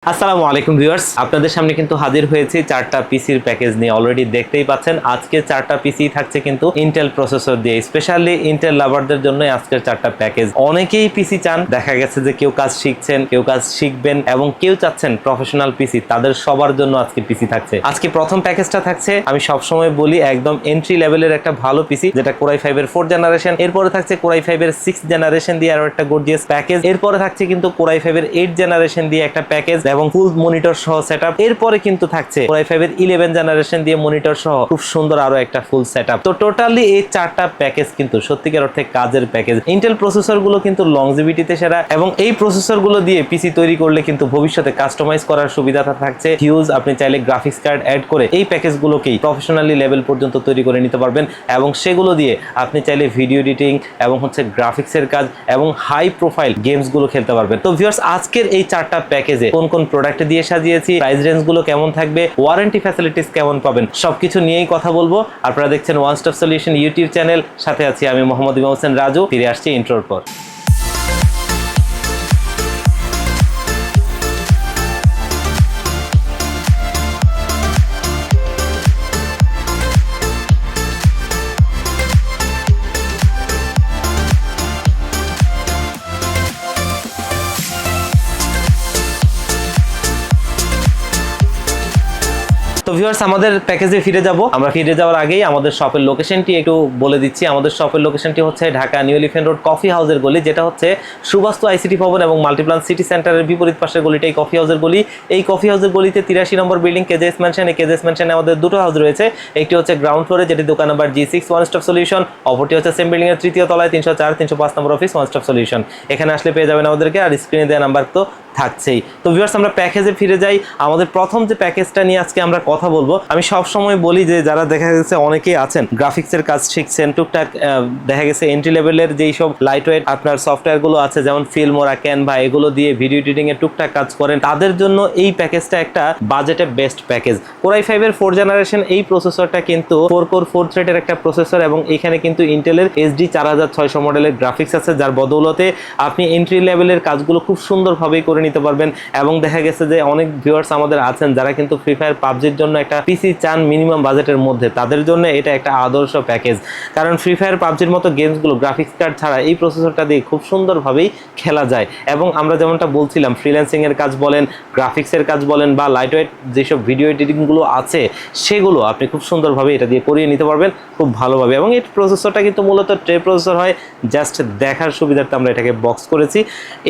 আসসালামু আলাইকুম ভিউয়ার্স, আপনাদের সামনে কিন্তু হাজির হয়েছে চারটা পিসির প্যাকেজ নিয়ে। অলরেডি দেখতেই পাচ্ছেন আজকে চারটা পিসি থাকছে কিন্তু ইন্টেল প্রসেসর দিয়ে। স্পেশালি ইন্টেল লাভারদের জন্য আজকের চারটা প্যাকেজ। অনেকেই পিসি চান, দেখা গেছে যে কেউ কাজ শিখছেন, কেউ কাজ শিখবেন এবং কেউ চাচ্ছেন প্রফেশনাল পিসি, তাদের সবার জন্য আজকে পিসি থাকছে। আজকে প্রথম প্যাকেজটা থাকছে, আমি সবসময় বলি, একদম এন্ট্রি লেভেলের একটা ভালো পিসি, যেটা কোরাই 5 এর 4th জেনারেশন। এরপরে থাকছে কোরাই 5 এর 6th জেনারেশন দিয়ে আরো একটা গর্জিয়াস প্যাকেজ। এরপরে থাকছে কিন্তু কোরাই 5 এর 8th জেনারেশন দিয়ে একটা প্যাকেজ এবং ফুল মনিটর সহ সেটআপ। এরপরে কিন্তু থাকছে কোরাই 5 এর 11 জেনারেশন দিয়ে মনিটর সহ খুব সুন্দর আরো একটা ফুল সেটআপ। তো টোটালি এই চারটা প্যাকেজ কিন্তু সত্যিকার অর্থে কাজের প্যাকেজ। ইন্টেল প্রসেসর গুলো কিন্তু লংজিভিটিতে সেরা এবং এই প্রসেসর গুলো দিয়ে পিসি তৈরি করলে কিন্তু ভবিষ্যতে কাস্টমাইজ করার সুবিধাটা থাকছে হিউজ। আপনি চাইলে গ্রাফিক্স কার্ড অ্যাড করে এই প্যাকেজ গুলোকেই প্রফেশনালি লেভেল পর্যন্ত তৈরি করে নিতে পারবেন এবং সেগুলো দিয়ে আপনি চাইলে ভিডিও এডিটিং এবং গ্রাফিক্সের কাজ এবং হাই প্রোফাইল গেমস গুলো খেলতে পারবেন। তো ভিউয়ার্স, আজকের এই চারটা প্যাকেজে কোন কোন প্রোডাক্ট দিয়ে সাজিয়েছি, প্রাইস রেঞ্জ গুলো কেমন থাকবে, ওয়ারেন্টি ফ্যাসিলিটিস কেমন পাবেন, সবকিছু নিয়েই কথা বলবো। আপনারা দেখছেন one stop solution YouTube channel, সাথে আছি আমি মোহাম্মদ ইমাম হোসেন রাজু। ফিরে আসছি ইন্ট্রোর পর। তো ভিউয়ার্স, আমাদের প্যাকেজে ফিরে যাব। আমরা ফিরে যাওয়ার আগেই আমাদের শপের লোকেশনটি একটু বলে দিচ্ছি। আমাদের শপের লোকেশনটি হচ্ছে Dhaka new elephant road coffee হাউসের গলি, যেটা হচ্ছে সুবাস্তু আইসিটি ভবন এবং মাল্টিপ্লান সিটি সেন্টারের বিপরীত পাশের গলিটাই কফি হাউসের গলি। এই কফি হাউসের গলিতে 83 নম্বর বিল্ডিং কেজেএস ম্যানশন। এই কেজেএস ম্যানশনে আমাদের দুটো হাউস রয়েছে। একটি হচ্ছে গ্রাউন্ড ফ্লোরে, যেটি দোকান number G6 one stop solution. অপরটি হচ্ছে সেম বিল্ডিং এর তৃতীয় তলায় 304 305 নম্বর অফিস ওয়ান স্টপ সলিউশন। এখানে আসলে পেয়ে যাবেন আমাদেরকে, আর স্ক্রিনে দেওয়া নাম্বার তো থাকছেই। তো ভিউয়ার্স, আমরা প্যাকেজে ফিরে যাই। আমাদের প্রথম যে প্যাকেজটা নিয়ে আজকে আমরা কথা বলবো, আমি সব সময় বলি যে যারা দেখা গেছে অনেকেই আছেন গ্রাফিক্সের কাজ শিখছেন, টুকটাক দেখা গেছে এন্ট্রি লেভেলের যেই সব লাইটওয়েট আপনার সফটওয়্যার গুলো আছে, যেমন ফিল্মোরা, ক্যানভা, এগুলো দিয়ে ভিডিও এডিটিং এর টুকটাক কাজ করেন, তাদের জন্য এই প্যাকেজটা একটা বাজেটে বেস্ট প্যাকেজ। কোরাই 5 এর 4th জেনারেশন এই প্রসেসরটা কিন্তু 4 কোর 4 থ্রেডের একটা প্রসেসর এবং এখানে কিন্তু ইন্টেলের SD 4600 মডেলের গ্রাফিক্স আছে, যার বদৌলতে আপনি এন্ট্রি লেভেলের কাজগুলো খুব সুন্দরভাবেই করে নিতে পারবেন। এবং দেখা গেছে যে অনেক ভিউয়ার্স আমাদের আছেন যারা কিন্তু ফ্রি ফায়ার পাবজির জন্য একটা পিসি চান মিনিমাম বাজেটের মধ্যে, তাদের জন্য এটা একটা আদর্শ প্যাকেজ। কারণ ফ্রি ফায়ার পাবজির মতো গেমসগুলো গ্রাফিক্স কার্ড ছাড়া এই প্রসেসরটা দিয়ে খুব সুন্দরভাবেই খেলা যায়। এবং আমরা যেমনটা বলছিলাম, ফ্রিল্যান্সিং এর কাজ বলেন, গ্রাফিক্সের কাজ বলেন, বা লাইটওয়েট যেসব ভিডিও এডিটিংগুলো আছে সেগুলো আপনি খুব সুন্দরভাবে এটা দিয়ে করিয়ে নিতে পারবেন খুব ভালোভাবে। এবং এই প্রসেসরটা কিন্তু মূলত ট্রে প্রসেসর হয়, জাস্ট দেখার সুবিধার্থে আমরা এটাকে বক্স করেছি।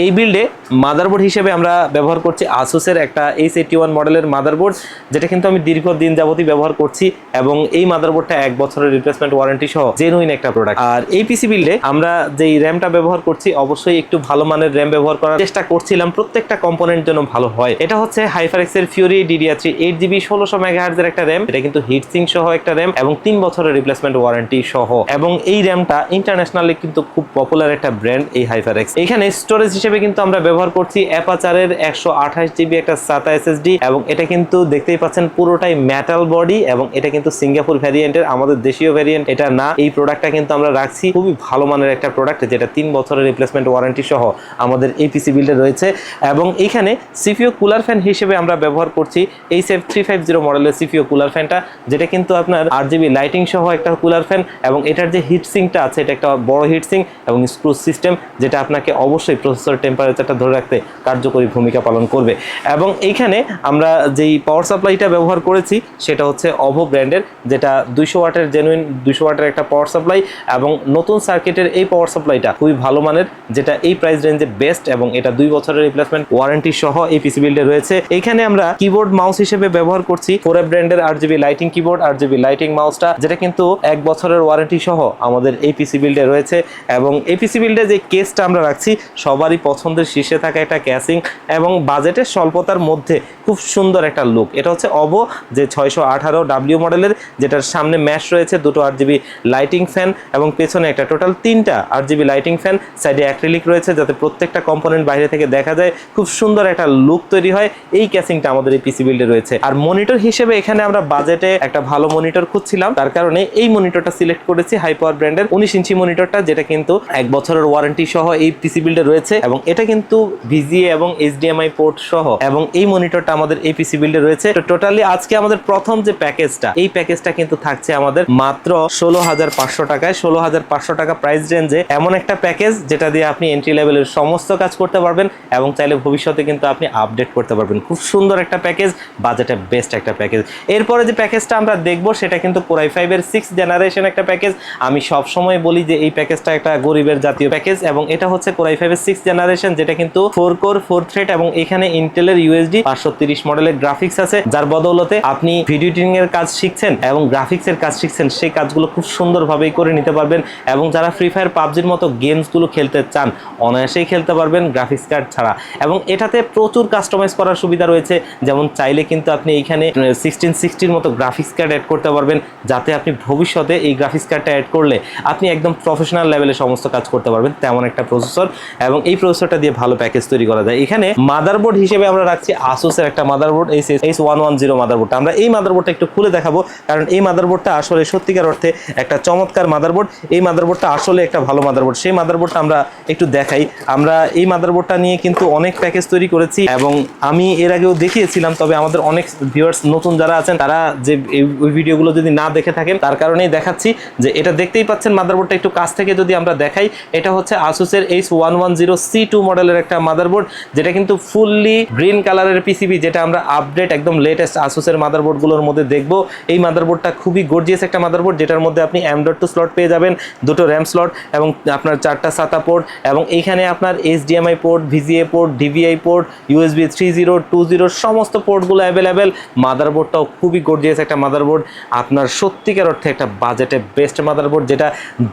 এই বিল্ডে মাদারবোর্ড হিসেবে আমরা ব্যবহার করছি আসুসের একটা H81 মডেলের মাদারবোর্ড, যেটা কিন্তু আমি দীর্ঘদিন যাবতই ব্যবহার করছি এবং এই মাদারবোর্ডটা 1 বছরের রিপ্লেসমেন্ট ওয়ারেন্টি সহ জেনুইন একটা প্রোডাক্ট। আর এই পিসি বিল্ডে আমরা যেই র্যামটা ব্যবহার করছি, অবশ্যই একটু ভালো মানের র্যাম ব্যবহার করার চেষ্টা করছিলাম, প্রত্যেকটা কম্পোনেন্ট যেন ভালো হয়। এটা হচ্ছে হাইপারএক্স এর ফিউরি DDR3 8GB 1600 MHz এর একটা র্যাম। এটা কিন্তু হিটসিঙ্ক সহ একটা র্যাম এবং 3 বছরের রিপ্লেসমেন্ট ওয়ারেন্টি সহ। এবং এই র্যামটা ইন্টারন্যাশনালি কিন্তু খুব পপুলার একটা ব্র্যান্ড এই হাইপারএক্স। এখানে স্টোরেজ হিসেবে কিন্তু আমরা ব্যবহার করছি অ্যাপাচারের 128GB একটা SATA SSD এবং এটা কিন্তু দেখতেই পাচ্ছেন পুরোটাই মেটাল বডি এবং এটা কিন্তু সিঙ্গাপুর ভ্যারিয়েন্টের, আমাদের দেশীয় ভ্যারিয়েন্ট এটা না। এই প্রোডাক্টটা কিন্তু আমরা রাখছি, খুবই ভালো মানের একটা প্রোডাক্ট, যেটা 3 বছরের রিপ্লেসমেন্ট ওয়ারেন্টি সহ আমাদের এই পিসি বিল্ডে রয়েছে। এবং এখানে সিপিইউ কুলার ফ্যান হিসেবে আমরা ব্যবহার করছি HF350 মডেলের সিপিইউ কুলার ফ্যানটা, যেটা কিন্তু আপনার RGB লাইটিং সহ একটা কুলার ফ্যান এবং এটার যে হিট সিঙ্কটা আছে এটা একটা বড় হিট সিঙ্ক এবং স্ক্রু সিস্টেম, যেটা আপনাকে অবশ্যই প্রসেসর টেম্পারেচারটা ধরে রাখতে কার্যকরী ভূমিকা পালন করবে। এবং এইখানে আমরা যেই পাওয়ার সাপ্লাইটা ব্যবহার করেছি সেটা হচ্ছে অভো ব্র্যান্ডের, যেটা 200 ওয়াটের জেনুইন 200 ওয়াটের একটা পাওয়ার সাপ্লাই এবং নতুন সার্কিটের এই পাওয়ার সাপ্লাইটা খুবই ভালো মানের, যেটা এই প্রাইস রেঞ্জে বেস্ট এবং এটা 2 বছরের রিপ্লেসমেন্ট ওয়ারেন্টি সহ এই পিসি বিল্ডে রয়েছে। এখানে আমরা কিবোর্ড মাউস হিসেবে ব্যবহার করছি ফোরে ব্র্যান্ডের RGB lighting keyboard, RGB lighting মাউসটা, যেটা কিন্তু 1 বছরের ওয়ারেন্টি সহ আমাদের এই পিসি বিল্ডে রয়েছে। এবং এই পিসি বিল্ডে যে কেসটা আমরা রাখছি সবারই পছন্দের শীর্ষে থাকা একটা ক্যাসিং এবং বাজেটের স্বল্পতার মধ্যে খুব সুন্দর একটা লুক। এটা হচ্ছে অভো যে 618W মডেলের, যেটার সামনে ম্যাশ রয়েছে দুটো RGB লাইটিং ফ্যান এবং পেছনে একটা, টোটাল 3টা RGB লাইটিং ফ্যান, সাইডে অ্যাক্রিলিক রয়েছে যাতে প্রত্যেকটা কম্পোনেন্ট বাইরে থেকে দেখা যায়, খুব সুন্দর একটা লুক তৈরি হয়। এই ক্যাসিংটা আমাদের এই পিসি বিল্ডে রয়েছে। আর মনিটর হিসেবে এখানে আমরা বাজেটে একটা ভালো মনিটর খুঁজছিলাম, তার কারণে এই মনিটরটা সিলেক্ট করেছি হাই পাওয়ার ব্র্যান্ডের 19 ইঞ্চি মনিটরটা, যেটা কিন্তু 1 বছরের ওয়ারেন্টি সহ এই পিসি বিল্ডে রয়েছে এবং এটা কিন্তু VGA এবং HDMI পোর্ট সহ, এবং এই মনিটরটা আমাদের এই পিসি বিল্ডে রয়েছে। তো টোটালি আজকে আমাদের প্রথম যে প্যাকেজটা, এই প্যাকেজটা কিন্তু থাকছে আমাদের মাত্র 16,500 টাকায়। 16,500 টাকা প্রাইস রেঞ্জে এমন একটা প্যাকেজ যেটা দিয়ে আপনি এন্ট্রি লেভেলের সমস্ত কাজ করতে পারবেন এবং চাইলে ভবিষ্যতে কিন্তু আপনি আপডেট করতে পারবেন। খুব সুন্দর একটা প্যাকেজ, বাজেটে বেস্ট একটা প্যাকেজ। এরপরে যে প্যাকেজটা আমরা দেখবো সেটা কিন্তু Core i5 এর 6th জেনারেশন একটা প্যাকেজ। আমি সব সময় বলি যে এই প্যাকেজটা একটা গরিবের জাতীয় প্যাকেজ, এবং এটা হচ্ছে Core i5 এর 6th জেনারেশন, যেটা কিন্তু 4 কোর 4 থ্রেড, এবং এখানে ইন্টেলের USD 530 মডেলের গ্রাফিক্স আছে, যার বদৌলতে আপনি ভিডিও এডিটিং এর কাজ শিখছেন এবং গ্রাফিক্সের কাজ শিখছেন, সেই কাজগুলো খুব সুন্দরভাবেই করে নিতে পারবেন। এবং যারা ফ্রি ফায়ার পাবজির মতো গেমসগুলো খেলতে চান অনায়াসেই খেলতে পারবেন গ্রাফিক্স কার্ড ছাড়া। এবং এটাতে প্রচুর কাস্টমাইজ করার সুবিধা রয়েছে, যেমন চাইলে কিন্তু আপনি এইখানে 1660 মতো গ্রাফিক্স কার্ড অ্যাড করতে পারবেন, যাতে আপনি ভবিষ্যতে এই গ্রাফিক্স কার্ডটা অ্যাড করলে আপনি একদম প্রফেশনাল লেভেলে সমস্ত কাজ করতে পারবেন, তেমন একটা প্রসেসর। এবং এই প্রসেসরটা দিয়ে ভালো প্যাকেজ তৈরি করা যায়। এখানে মাদারবোর্ড হিসেবে আমরা রাখছি আসুসের একটা মাদারবোর্ড, H110 মাদারবোর্ডটা। আমরা এই মাদারবোর্ডটা একটু খুলে দেখাবো, কারণ এই মাদারবোর্ডটা আসলে সত্যিকার অর্থে একটা চমৎকার মাদারবোর্ড। এই মাদারবোর্ডটা আসলে একটা ভালো মাদারবোর্ড। সেই মাদারবোর্ডটা আমরা একটু দেখাই। আমরা এই মাদারবোর্ডটা নিয়ে কিন্তু অনেক প্যাকেজ তৈরি করেছি এবং আমি এর আগেও দেখিয়েছিলাম, তবে আমাদের অনেক ভিউয়ার্স নতুন যারা আছেন তারা যে ওই ভিডিওগুলো যদি না দেখে থাকেন তার কারণেই দেখাচ্ছি। যে এটা দেখতেই পাচ্ছেন মাদারবোর্ডটা একটু কাছ থেকে যদি আমরা দেখাই, এটা হচ্ছে আসুসের H110C2 মডেলের একটা মাদারবোর্ড, যেটা কিন্তু ফুললি গ্রিন কালারের পিসিবি, যেটা আমরা আপডেট একদম লেটেস্ট আসুসের মাদারবোর্ডগুলোর মধ্যে দেখবো। এই মাদারবোর্ডটা খুবই গর্জিয়াস একটা মাদারবোর্ড, যেটার মধ্যে আপনি M.2 স্লট পেয়ে যাবেন, 2টো র্যাম স্লট এবং আপনার 4টা SATA পোর্ট, এবং এইখানে আপনার HDMI port, VGA port, DVI port, USB 3.0, 2.0 সমস্ত পোর্টগুলো অ্যাভেলেবেল। মাদারবোর্ডটাও খুবই গর্জিয়াস একটা মাদারবোর্ড, আপনার সত্যিকার অর্থে একটা বাজেটে বেস্ট মাদারবোর্ড, যেটা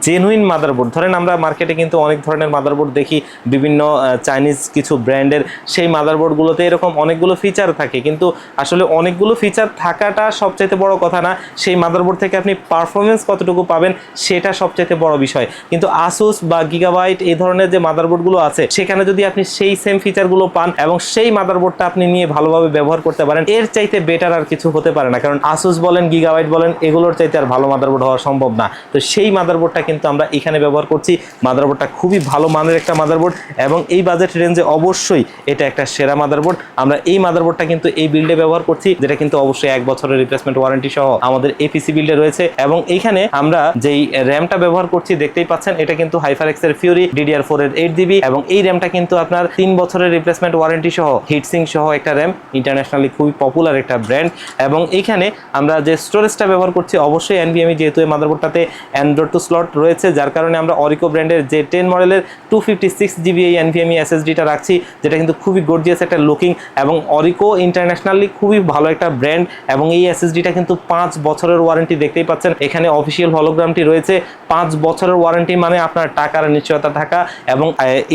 জেনুইন মাদারবোর্ড। ধরেন আমরা মার্কেটে কিন্তু অনেক ধরনের মাদারবোর্ড দেখি, বিভিন্ন চাইনিজ কিছু ব্র্যান্ডের, সেই মাদারবোর্ডগুলোতে এরকম অনেকগুলো ফিচার থাকে, কিন্তু আসলে অনেকগুলো ফিচার থাকাটা সবচাইতে বড় কথা না, সেই মাদারবোর্ড থেকে আপনি পারফরমেন্স কতটুকু পাবেন সেটা সবচাইতে বড় বিষয়। কিন্তু আসুস বা গিগাবাইট এই ধরনের যে মাদারবোর্ডগুলো আছে, সেখানে যদি আপনি সেই সেম ফিচারগুলো পান এবং সেই মাদারবোর্ডটা আপনি নিয়ে ভালোভাবে ব্যবহার করতে পারেন, এর চাইতে বেটার আর কিছু হতে পারে না। কারণ আসুস বলেন, গিগাবাইট বলেন, এগুলোর চাইতে আর ভালো মাদারবোর্ড হওয়া সম্ভব না। তো সেই মাদারবোর্ডটা কিন্তু আমরা এখানে ব্যবহার করছি। মাদারবোর্ডটা খুবই ভালো মানের একটা মাদারবোর্ড, এবং এই বাজেট রেঞ্জে অবশ্যই এটা একটা সেরা মাদারবোর্ড। আমরা এই মাদারবোর্ডটা কিন্তু এই বিল্ডে ব্যবহার করছি, যেটা কিন্তু অবশ্যই 1 বছরের রিপ্লেসমেন্ট ওয়ারেন্টি সহ আমাদের এপিসি বিল্ডে রয়েছে। এবং এইখানে আমরা যেই র্যামটা ব্যবহার করছি দেখতেই পাচ্ছেন, এটা কিন্তু HyperX এর Fury DDR4 এর 8GB, এবং এই র্যামটা কিন্তু আপনার 3 বছরের রিপ্লেসমেন্ট ওয়ারেন্টি সহ, হিটসিং সহ একটা র্যাম, ইন্টারন্যাশনালি খুবই পপুলার একটা ব্র্যান্ড। এবং এইখানে আমরা যে স্টোরেজটা ব্যবহার করছি অবশ্যই NVMe, যেহেতু এই মাদারবোর্ডটাতে M.2 স্লট রয়েছে, যার কারণে আমরা অরিকো ব্র্যান্ডের যে 10 মডেলের 256GB এই NVMe SSDটা রাখছি, যেটা কিন্তু খুবই গর্জিয়াস একটা লুকিং। এবং অরিকো ইন্টারন্যাশনালি খুবই ভালো একটা ব্র্যান্ড, এবং এই SSDটা কিন্তু 5 বছরের ওয়ারেন্টি, দেখতেই পাচ্ছেন এখানে অফিসিয়াল হলোগ্রামটি রয়েছে। 5 বছরের ওয়ারেন্টি মানে আপনার টাকার নিশ্চয়তা থাকা। এবং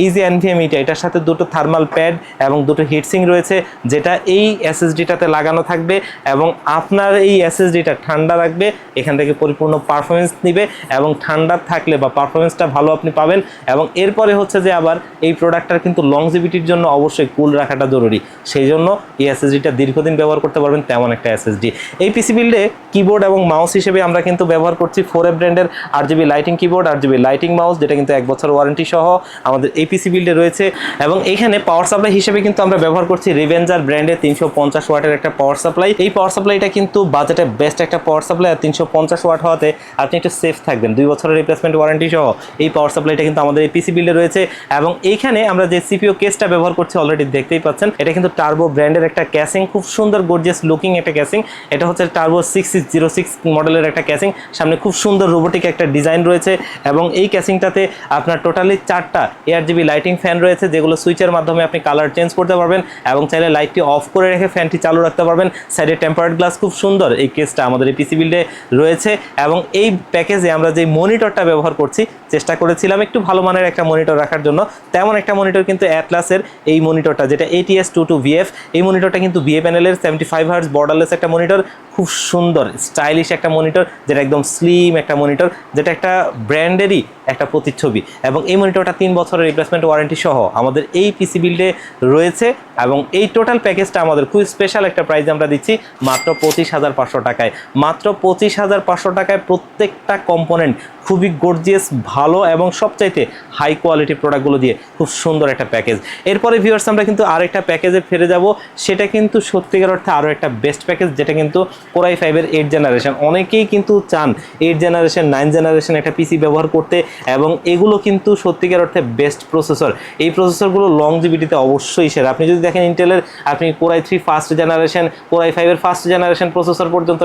এই যে NVMeটা, এটার সাথে 2টো থার্মাল প্যাড এবং 2টো হিটসিং রয়েছে, যেটা এই SSDটাতে লাগানো থাকবে, এবং আপনার এই SSDটা ঠান্ডা রাখবে, এখান থেকে পরিপূর্ণ পারফরমেন্স নিবে, এবং ঠান্ডা থাকলে বা পারফরমেন্সটা ভালো আপনি পাবেন। এবং এরপরে হচ্ছে যে আবার এই প্রোডাক্টটার কিন্তু লংজিভিটির জন্য অবশ্যই কুল রাখাটা জরুরি, সেই জন্য এই SSDটা দীর্ঘদিন ব্যবহার করতে পারবেন তেমন একটা SSD। এই পিসি বিল্ডে কিবোর্ড এবং মাউস হিসেবে আমরা কিন্তু ব্যবহার করছি 4F ব্র্যান্ডের RGB lighting keyboard, RGB lighting mouse, যেটা কিন্তু 1 বছর ওয়ারেন্টি সহ আমাদের এই পিসি বিল্ডে রয়েছে। এবং এইখানে পাওয়ার সাপ্লাই হিসেবে কিন্তু আমরা ব্যবহার করছি রিভেঞ্জার ব্র্যান্ডের 350 ওয়াটের একটা পাওয়ার সাপ্লাই। এই পাওয়ার সাপ্লাইটা কিন্তু বাজেটে বেস্ট একটা পাওয়ার সাপ্লাই, আর 350 ওয়াট হওয়াতে আপনি একটু সেফ থাকবেন। 2 বছরের রিপ্লেসমেন্ট ওয়ারেন্টি সহ এই পাওয়ার সাপ্লাইটা কিন্তু আমাদের এই পিসি বিল্ডে রয়েছে। এবং এইখানে আমরা যে CPU কেসটা ব্যবহার করছি অলরেডি দেখতেই পাচ্ছেন, এটা কিন্তু টার্বো ব্র্যান্ডের একটা ক্যাসিং, খুব সুন্দর গর্জিয়াস লুকিং একটা ক্যাসিং। এটা হচ্ছে টার্বো 6606 মডেলের একটা ক্যাসিং, সামনে খুব সুন্দর রোবোটিক একটা ডিজাইন রয়েছে। এবং এই ক্যাসিংটাতে আপনার টোটালি 4টা ARGB লাইটিং ফ্যান রয়েছে, যেগুলো সুইচের মাধ্যমে আপনি কালার চেঞ্জ করতে পারবেন, এবং চাইলে লাইটটি অফ করে রেখে ফ্যানটি চালু রাখতে পারবেন। সাইডে টেম্পারেড গ্লাস, খুব সুন্দর এই কেসটা আমাদের এই পিসি বিল্ডে রয়েছে। এবং এই প্যাকেজে আমরা যে মনিটরটা ব্যবহার করছি, চেষ্টা করেছিলাম একটু ভালো মানের একটা মনিটর রাখার জন্য, তেমন একটা মনিটর কিন্তু অ্যাটলাসের এই মনিটরটা, যেটা ATS22VF, এই মনিটরটা কিন্তু VA প্যানেলের 75 হার্টজ বর্ডারলেস একটা মনিটর, খুব সুন্দর স্টাইলিশ একটা মনিটর, যেটা একদম স্লিম একটা মনিটর, যেটা একটা ব্র্যান্ডেরই একটা প্রতিচ্ছবি। এবং এই মনিটরটা 3 বছরের রিপ্লেসমেন্ট ওয়ারেন্টি সহ আমাদের এই পিসি বিল্ডে রয়েছে। এবং এই টোটাল প্যাকেজটা আমাদের খুব স্পেশাল একটা প্রাইস আমরা দিচ্ছি মাত্র 25,500 টাকায়। মাত্র 25,500 টাকায় প্রত্যেকটা কম্পোনেন্ট খুবই গর্জিয়াস ভালো এবং সবচাইতে হাই কোয়ালিটি প্রোডাক্টগুলো দিয়ে খুব সুন্দর একটা প্যাকেজ। এরপরে ভিউয়ার্স আমরা কিন্তু আরেকটা প্যাকেজে ফিরে যাব, সেটা কিন্তু সত্যিকার অর্থে আরও একটা বেস্ট প্যাকেজ, যেটা কিন্তু Core i5-এর 8 জেনারেশন। অনেকেই কিন্তু চান 8 জেনারেশন 9 জেনারেশন একটা পিসি ব্যবহার করতে, এবং এগুলো কিন্তু সত্যিকার অর্থে বেস্ট প্রসেসর। এই প্রসেসরগুলো লংজিভিটিতে অবশ্যই সেরা। আপনি যদি দেখেন ইন্টেলের আপনি Core i3 first generation, Core i5-এর ফার্স্ট জেনারেশন প্রসেসর পর্যন্ত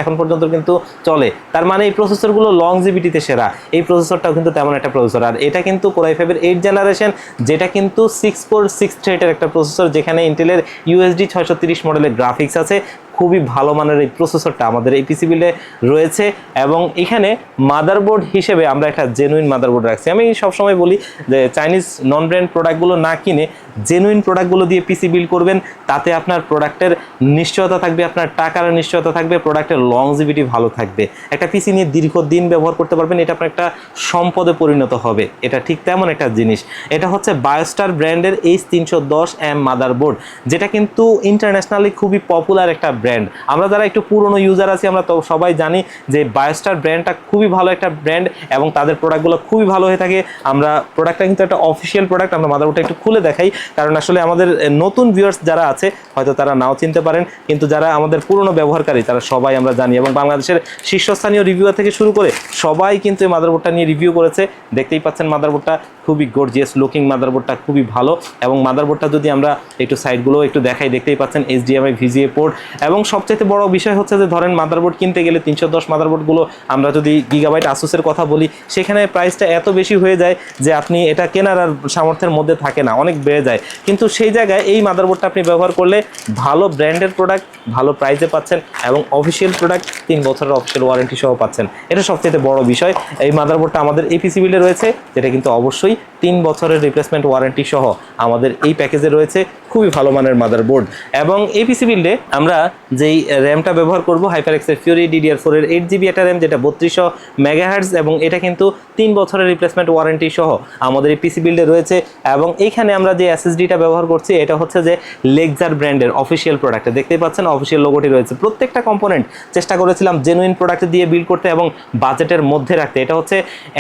এখন পর্যন্ত কিন্তু চলে, তার মানে এই প্রসেসরগুলো লংজিভিটিতে সেরা। এই প্রসেসরটাও কিন্তু তেমন একটা প্রসেসর, আর এটা কিন্তু Core i5-এর 8 জেনারেশন, যেটা কিন্তু 6 কোর 6 থ্রেডের একটা প্রসেসর, যেখানে ইন্টেলের USD 630 মডেলের গ্রাফিক্স আছে। খুবই ভালো মানের এই প্রসেসরটা আমাদের এই পিসি বিল্ডে রয়েছে, এবং এখানে মাদারবোর্ড হিসেবে আমরা একটা জেনুইন মাদারবোর্ড রাখছি। আমি সবসময় বলি যে চাইনিজ নন ব্র্যান্ড প্রোডাক্টগুলো না কিনে জেনুইন প্রোডাক্টগুলো দিয়ে পিসি বিল্ড করবেন, তাতে আপনার প্রোডাক্টের নিশ্চয়তা থাকবে, আপনার টাকার নিশ্চয়তা থাকবে, প্রোডাক্টের লংজিভিটি ভালো থাকবে। একটা পিসি নিয়ে দীর্ঘদিন ব্যবহার করতে পারবেন, এটা আপনার একটা সম্পদে পরিণত হবে। এটা ঠিক তেমন একটা জিনিস। এটা হচ্ছে বায়োস্টার ব্র্যান্ডের H310M মাদারবোর্ড, যেটা কিন্তু ইন্টারন্যাশনালি খুবই পপুলার একটা ব্র্যান্ড। আমরা যারা একটু পুরনো ইউজার আছি, আমরা তো সবাই জানি যে বায়োস্টার ব্র্যান্ডটা খুবই ভালো একটা ব্র্যান্ড, এবং তাদের প্রোডাক্টগুলো খুবই ভালো হয়ে থাকে। আমরা প্রোডাক্টটা কিন্তু একটা অফিসিয়াল প্রোডাক্ট, আমরা মাদারবোর্ডটা একটু খুলে দেখাই, কারণ আসলে আমাদের নতুন ভিউয়ার্স যারা আছে হয়তো তারা নাও চিনতে পারেন, কিন্তু যারা আমাদের পুরনো ব্যবহারকারী তারা সবাই আমরা জানি, এবং বাংলাদেশের শীর্ষস্থানীয় রিভিউয়ার থেকে শুরু করে সবাই কিন্তু এই মাদারবোর্ডটা নিয়ে রিভিউ করেছে। দেখতেই পাচ্ছেন মাদারবোর্ডটা খুবই গর্জিয়াস লুকিং, মাদারবোর্ডটা খুবই ভালো। এবং মাদারবোর্ডটা যদি আমরা একটু সাইডগুলো একটু দেখাই, দেখতেই পাচ্ছেন HDMI VGA পোর্ট। এবং সবচেয়ে বড় বিষয় হচ্ছে যে ধরেন মাদারবোর্ড কিনতে গেলে 310 মাদারবোর্ডগুলো, আমরা যদি গিগাবাইট আসুসের কথা বলি, সেখানে প্রাইসটা এত বেশি হয়ে যায় যে আপনি এটা কেনার আর সামর্থ্যের মধ্যে থাকে না, অনেক বেড়ে যায়। কিন্তু সেই জায়গায় এই মাদারবোর্ডটা আপনি ব্যবহার করলে ভালো ব্র্যান্ডের প্রোডাক্ট ভালো প্রাইসে পাচ্ছেন, এবং অফিসিয়াল প্রোডাক্ট 3 বছরের অফিসিয়াল ওয়ারেন্টি সহ পাচ্ছেন। এটা সবচেয়ে বড় বিষয়। এই মাদারবোর্ডটা আমাদের এই পিসি বিল্ডে রয়েছে, যেটা কিন্তু অবশ্যই 3 বছরের রিপ্লেসমেন্ট ওয়ারেন্টি সহ আমাদের এই প্যাকেজে রয়েছে। খুবই ভালো মানের মাদারবোর্ড। এবং এই পিসি বিল্ডে আমরা যেই র্যামটা ব্যবহার করব HyperX-এর Fury DDR4-এর 8GB একটা র্যাম, যেটা 3200 মেগাহার্টজ, এবং এটা কিন্তু 3 বছরের রিপ্লেসমেন্ট ওয়ারেন্টি সহ আমাদের এই পিসি বিল্ডে রয়েছে। এবং এইখানে আমরা যে SSD-টা ব্যবহার করছি, এটা হচ্ছে যে লেক্সার ব্র্যান্ডের অফিসিয়াল প্রোডাক্ট। দেখতেই পাচ্ছেন অফিসিয়াল লোগোটি রয়েছে। প্রত্যেকটা কম্পোনেন্ট চেষ্টা করেছিলাম জেনুইন প্রোডাক্ট দিয়ে বিল্ড করতে এবং বাজেটের মধ্যে রাখতে। এটা হচ্ছে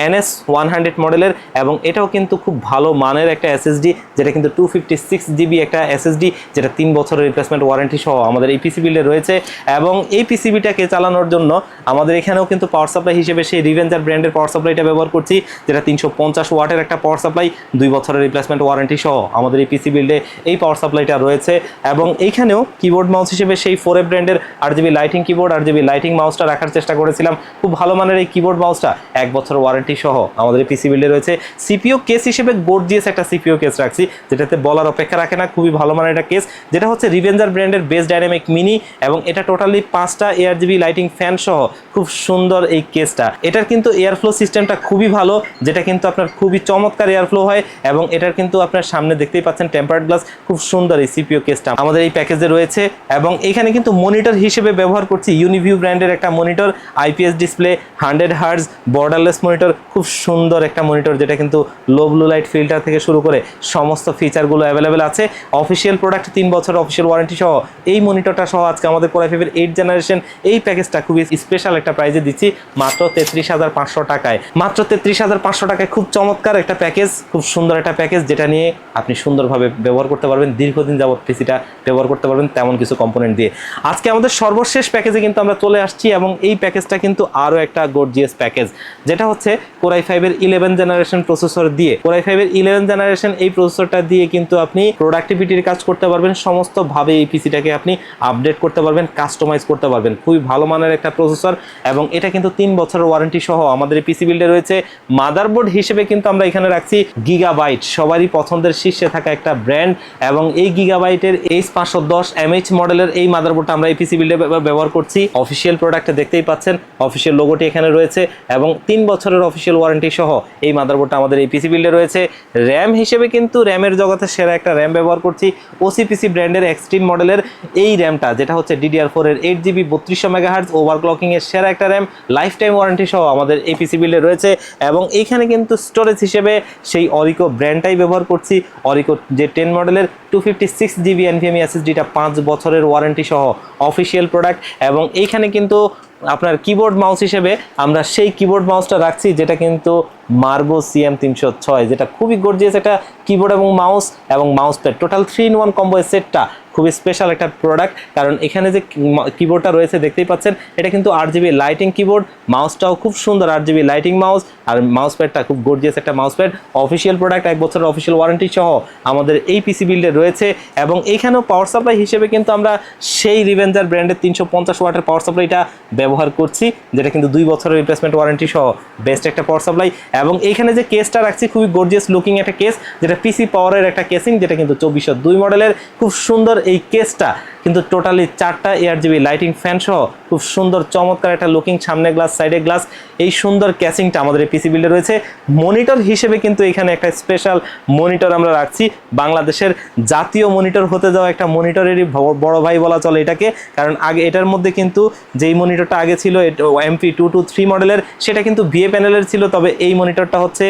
NS100 মডেলের, এবং এটাও কিন্তু খুব ভালো মানের একটা SSD, যেটা কিন্তু 256GB একটা SSD, যেটা 3 বছরের রিপ্লেসমেন্ট ওয়ারেন্টি সহ আমাদের এই পিসি বিল্ডে রয়েছে। এবং এই পিসিবিটাকে চালানোর জন্য আমাদের এখানেও কিন্তু পাওয়ার সাপ্লাই হিসেবে সেই রিভেঞ্জার ব্র্যান্ডের পাওয়ার সাপ্লাইটা ব্যবহার করছি, যেটা 350 ওয়াটের একটা পাওয়ার সাপ্লাই, 2 বছরের রিপ্লেসমেন্ট ওয়ারেন্টি সহ আমাদের এই পিসি বিল্ডে এই পাওয়ার সাপ্লাইটা রয়েছে। এবং এইখানেও কিবোর্ড মাউস হিসেবে সেই 4A ব্র্যান্ডের RGB lighting keyboard, RGB lighting মাউসটা রাখার চেষ্টা করেছিলাম। খুব ভালো মানের এই কিবোর্ড মাউসটা 1 বছর ওয়ারেন্টি সহ আমাদের এই পিসি বিল্ডে রয়েছে। সিপিইউ কেস হিসেবে গর্জিয়াস একটা সিপিইউ কেস রাখছি, যেটাতে বলার অপেক্ষা রাখে না, খুবই ভালো মানের একটা কেস, যেটা হচ্ছে রিভেঞ্জার ব্র্যান্ডের বেস ডাইনামিক মিনি, এবং এটা টোটালি 5টা ARGB লাইটিং ফ্যান সহ খুব সুন্দর এই কেসটা। এটার কিন্তু এয়ারফ্লো সিস্টেমটা খুবই ভালো, যেটা কিন্তু আপনার খুবই চমৎকার এয়ারফ্লো হয়, এবং এটার কিন্তু আপনার সামনে দেখতেই পাচ্ছেন টেম্পার্ড গ্লাস, খুব সুন্দর এই সিপিইউ কেসটা আমাদের এই প্যাকেজে রয়েছে। এবং এখানে কিন্তু মনিটর হিসেবে ব্যবহার করছি ইউনিভিউ ব্র্যান্ডের একটা monitor, IPS display, 100 hertz, borderless monitor, খুব সুন্দর একটা মনিটর, যেটা কিন্তু লো ব্লু লাইট ফিল্টার থেকে শুরু করে সমস্ত ফিচারগুলো অ্যাভেলেবেল আছে। অফিসিয়াল প্রোডাক্ট 3 বছর অফিসিয়াল ওয়ারেন্টি সহ এই মনিটরটা সহ আজকে আমাদের Core i5-এর 8 জেনারেশন এই প্যাকেজটা খুবই স্পেশাল একটা প্রাইজে দিচ্ছি, মাত্র 33,500 টাকায়। মাত্র 33,500 টাকায় খুব চমৎকার একটা প্যাকেজ, খুব সুন্দর একটা প্যাকেজ, যেটা নিয়ে আপনি সুন্দরভাবে ব্যবহার করতে পারবেন, দীর্ঘদিন যাবত পিসিটা ব্যবহার করতে পারবেন তেমন কিছু কম্পোনেন্ট দিয়ে। আজকে আমাদের সর্বশেষ প্যাকেজে কিন্তু আমরা চলে আসছি, এবং এই প্যাকেজটা কিন্তু আরও একটা গর্জিয়াস প্যাকেজ, যেটা হচ্ছে Core i5-এর 11 জেনারেশন প্রসেসর দিয়ে। Core i5-এর 11 জেনারেশন এই প্রসেসরটা দিয়ে কিন্তু আপনি প্রোডাক্টিভিটির কাজ করতে পারবেন, সমস্তভাবে এই পিসিটাকে আপনি আপডেট করতে পারবেন, কাস্টমাইজ করতে পারবেন। খুবই ভালো মানের একটা প্রসেসর, এবং এটা কিন্তু 3 বছরের ওয়ারেন্টি সহ আমাদের এই পিসি বিল্ডে রয়েছে। মাদারবোর্ড হিসেবে কিন্তু আমরা এখানে রাখছি গিগাবাইট, সবারই পছন্দের শীর্ষে থাকা একটা ব্র্যান্ড, এবং এই গিগাবাইটের H510MH মডেলের এই মাদারবোর্ডটা আমরা এই পিসি বিল্ডে ব্যবহার করছি। অফিসিয়াল প্রোডাক্টে দেখতেই পাচ্ছেন অফিসিয়াল লোগোটি এখানে রয়েছে, এবং 3 বছরের অফিসিয়াল ওয়ারেন্টি সহ এই মাদারবোর্ডটা আমাদের এই পিসি বিল্ডে রয়েছে। র্যাম হিসেবে কিন্তু র্যামের জগতে সেরা একটা র্যাম ব্যবহার করছি, OCPC ব্র্যান্ডের এক্সট্রিম মডেলের এই র্যামটা, যেটা হচ্ছে DDR4-এর 8GB 3200 মেগাহার্টজ ওভারক্লকিং এর সেরা একটা র্যাম, লাইফ টাইম ওয়ারেন্টি সহ আমাদের এই পিসি বিল্ডে রয়েছে। এবং এইখানে কিন্তু স্টোরেজ হিসেবে সেই অরিকো ব্র্যান্ডটাই ব্যবহার করছি, অরিকো যে 10 মডেলের 256GB NVMe SSD-টা 5 বছরের ওয়ারেন্টি সহ অফিসিয়াল প্রোডাক্ট। এবং এইখানে কিন্তু আপনার কিবোর্ড মাউস হিসেবে আমরা সেই কিবোর্ড মাউসটা রাখছি, যেটা কিন্তু মার্বো CM306, যেটা খুবই গর্জিয়াস একটা কিবোর্ড এবং mouse pad, total 3-in-1 combo সেটটা খুবই স্পেশাল একটা প্রোডাক্ট। কারণ এখানে যে কিবোর্ডটা রয়েছে দেখতেই পাচ্ছেন, এটা কিন্তু RGB লাইটিং কিবোর্ড, মাউসটাও খুব সুন্দর RGB লাইটিং মাউস, আর মাউস প্যাডটা খুব গর্জিয়াস একটা মাউস প্যাড। অফিসিয়াল প্রোডাক্ট, 1 বছরের অফিসিয়াল ওয়ারেন্টি সহ আমাদের এই পিসি বিল্ডে রয়েছে। এবং এইখানেও পাওয়ার সাপ্লাই হিসেবে কিন্তু আমরা সেই রিভেঞ্জার ব্র্যান্ডের 350 ওয়াটের পাওয়ার সাপ্লাইটা ব্যবহার করছি, যেটা কিন্তু 2 বছরের রিপ্লেসমেন্ট ওয়ারেন্টি সহ বেস্ট একটা পাওয়ার সাপ্লাই। এবং এইখানে যে কেসটা রাখছি খুবই গর্জিয়াস লুকিং একটা কেস, যেটা পিসি পাওয়ারের একটা কেসিং, যেটা কিন্তু 2402 মডেলের। খুব সুন্দর এই কেসটা কিন্তু টোটালি 4টা ARGB লাইটিং ফ্যান সহ খুব সুন্দর চমৎকার একটা লুকিং, সামনে গ্লাস সাইডে গ্লাস, এই সুন্দর ক্যাসিংটা আমাদের এই পিসি বিল্ডে রয়েছে। মনিটর হিসেবে কিন্তু এখানে একটা স্পেশাল মনিটর আমরা রাখছি, বাংলাদেশের জাতীয় মনিটর হতে যাওয়া একটা মনিটরেরই বড় ভাই বলা চলে এটাকে। কারণ আগে এটার মধ্যে কিন্তু যেই মনিটরটা আগে ছিল MP223 মডেলের, সেটা কিন্তু VA প্যানেলের ছিল, তবে এই মনিটরটা হচ্ছে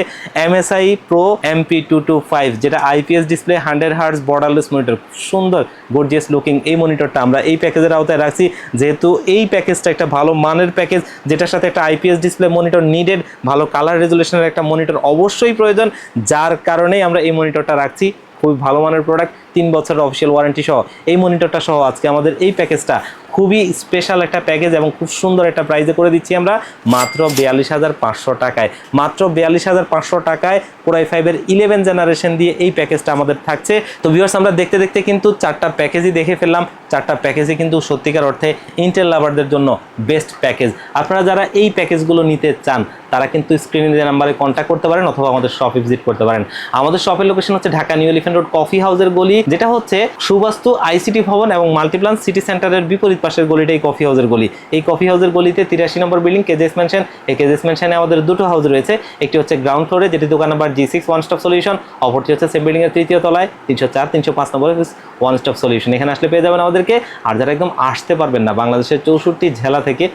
MSI Pro MP225, যেটা IPS display 100 hertz borderless monitor, সুন্দর গর্জিয়াস লুকিং। এই মনিটরটা আমরা এই প্যাকেজের আওতায় রাখছি, যেহেতু এই প্যাকেজটা একটা ভালো মানের প্যাকেজ, যেটার সাথে একটা IPS ডিসপ্লে মনিটর নিডেড, ভালো কালার রেজুলেশনের একটা মনিটর অবশ্যই প্রয়োজন, যার কারণেই আমরা এই মনিটরটা রাখছি। খুবই ভালো মানের প্রোডাক্ট, 3 বছরের অফিসিয়াল ওয়ারেন্টি সহ এই মনিটরটা সহ আজকে আমাদের এই প্যাকেজটা খুবই স্পেশাল একটা প্যাকেজ এবং খুব সুন্দর একটা প্রাইসে করে দিচ্ছি আমরা মাত্র 42,500 টাকায়। মাত্র 42,500 টাকায় Core i5 এর 11 জেনারেশন দিয়ে এই প্যাকেজটা আমাদের থাকছে। তো ভিউয়ার্স, আমরা দেখতে দেখতে কিন্তু 4টা প্যাকেজই দেখে ফেললাম। 4টা প্যাকেজই কিন্তু সত্যিকার অর্থে ইন্টেল লাভারদের জন্য বেস্ট প্যাকেজ। আপনারা যারা এই প্যাকেজগুলো নিতে চান তারা কিন্তু স্ক্রিনে যে নাম্বারে কন্ট্যাক্ট করতে পারেন অথবা আমাদের শপে ভিজিট করতে পারেন। আমাদের শপের লোকেশন হচ্ছে Dhaka new elephant road coffee হাউসের গলি, যেটা হচ্ছে সুবাস্তু ICT ভবন এবং মাল্টিপ্লান সিটি সেন্টারের বিপরীত পাশের গলিটাই কফি হাউসের গলি। এই কফি হাউসের গলিতে 83 নম্বর বিল্ডিং কেজেস ম্যানশন। এই কেজেস ম্যানশনে আমাদের দুটো হাউস রয়েছে, একটি হচ্ছে গ্রাউন্ড ফ্লোরে, যেটি দোকান number G6 one stop solution, অপরটি হচ্ছে সেম বিল্ডিং এর 3য় তলায় 304 305 নম্বর ওয়ান স্টপ সলিউশন। এখানে আসলে পেয়ে যাবেন আমাদেরকে। আর যারা একদম আসতে পারবেন না, বাংলাদেশের 64 জেলা থেকে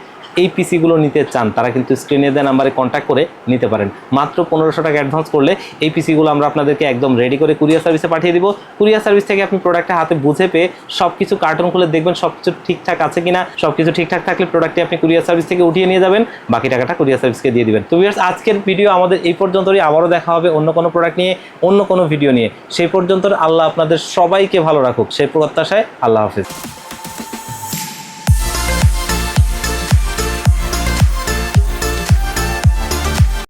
এই পিসিগুলো নিতে চান, তারা কিন্তু স্ক্রিনে দেওয়া নাম্বারে কন্ট্যাক্ট করে নিতে পারেন। মাত্র 1500 টাকা অ্যাডভান্স করলে এই পিসিগুলো আমরা আপনাদেরকে একদম রেডি করে কুরিয়ার সার্ভিসে পাঠিয়ে দিব। কুরিয়ার সার্ভিস থেকে আপনি প্রোডাক্টটা হাতে বুঝে পেয়ে সবকিছু কার্টন খুলে দেখবেন সবকিছু ঠিকঠাক আছে কিনা। সবকিছু ঠিকঠাক থাকলে প্রোডাক্টটি আপনি কুরিয়ার সার্ভিস থেকে উঠিয়ে নিয়ে যাবেন, বাকি টাকাটা কুরিয়ার সার্ভিসকে দিয়ে দিবেন। তো ভিউয়ার্স, আজকের ভিডিও আমাদের এই পর্যন্তই। আবারও দেখা হবে অন্য কোনো প্রোডাক্ট নিয়ে, অন্য কোনো ভিডিও নিয়ে। সেই পর্যন্ত আল্লাহ আপনাদের সবাইকে ভালো রাখুক, সেই প্রত্যাশায় আল্লাহ হাফেজ।